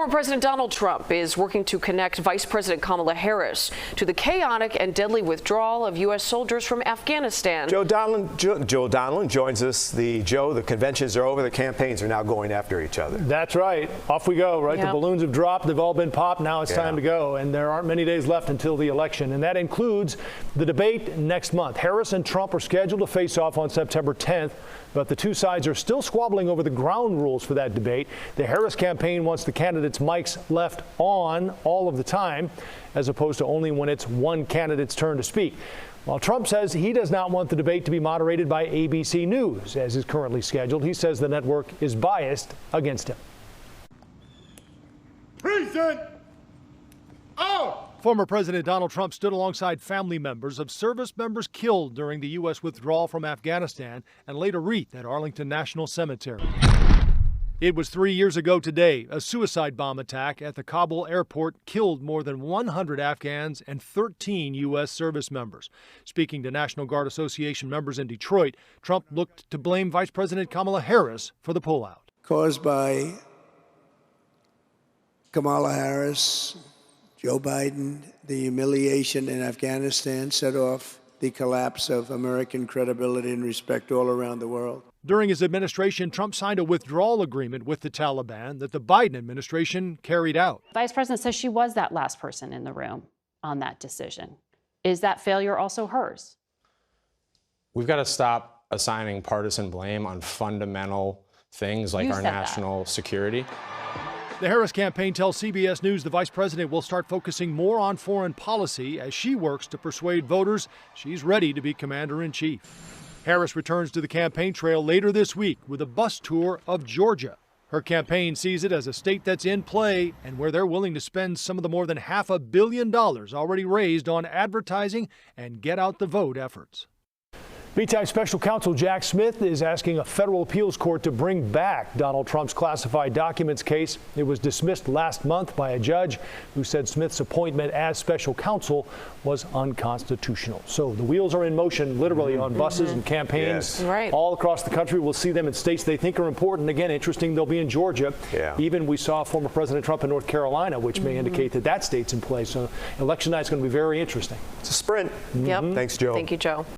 Former President Donald Trump is working to connect Vice President Kamala Harris to the chaotic and deadly withdrawal of U.S. soldiers from Afghanistan. Joe Donlan joins us. The conventions are over. The campaigns are now going after each other. That's right. Off we go, right? Yep. The balloons have dropped. They've all been popped. Now it's time to go. And there aren't many days left until the election. And that includes the debate next month. Harris and Trump are scheduled to face off on September 10th. But the two sides are still squabbling over the ground rules for that debate. The Harris campaign wants the candidates' mics left on all of the time, as opposed to only when it's one candidate's turn to speak. While Trump says he does not want the debate to be moderated by ABC News, as is currently scheduled. He says the network is biased against him. Present. Oh! Former President Donald Trump stood alongside family members of service members killed during the U.S. withdrawal from Afghanistan and laid a wreath at Arlington National Cemetery. It was 3 years ago today. A suicide bomb attack at the Kabul airport killed more than 100 Afghans and 13 U.S. service members. Speaking to National Guard Association members in Detroit, Trump looked to blame Vice President Kamala Harris for the pullout. Caused by Kamala Harris, Joe Biden, the humiliation in Afghanistan set off the collapse of American credibility and respect all around the world. During his administration, Trump signed a withdrawal agreement with the Taliban that the Biden administration carried out. Vice President says she was that last person in the room on that decision. Is that failure also hers? We've got to stop assigning partisan blame on fundamental things like our national security. The Harris campaign tells CBS News the vice president will start focusing more on foreign policy as she works to persuade voters she's ready to be commander-in-chief. Harris returns to the campaign trail later this week with a bus tour of Georgia. Her campaign sees it as a state that's in play and where they're willing to spend some of the more than $500 million already raised on advertising and get-out-the-vote efforts. Meantime, Special Counsel Jack Smith is asking a federal appeals court to bring back Donald Trump's classified documents case. It was dismissed last month by a judge who said Smith's appointment as special counsel was unconstitutional. So the wheels are in motion, literally, on buses and campaigns all across the country. We'll see them in states they think are important. Again, interesting, they'll be in Georgia. Even we saw former President Trump in North Carolina, which may indicate that that state's in play. So election night's going to be very interesting. It's a sprint. Thanks, Joe. Thank you, Joe.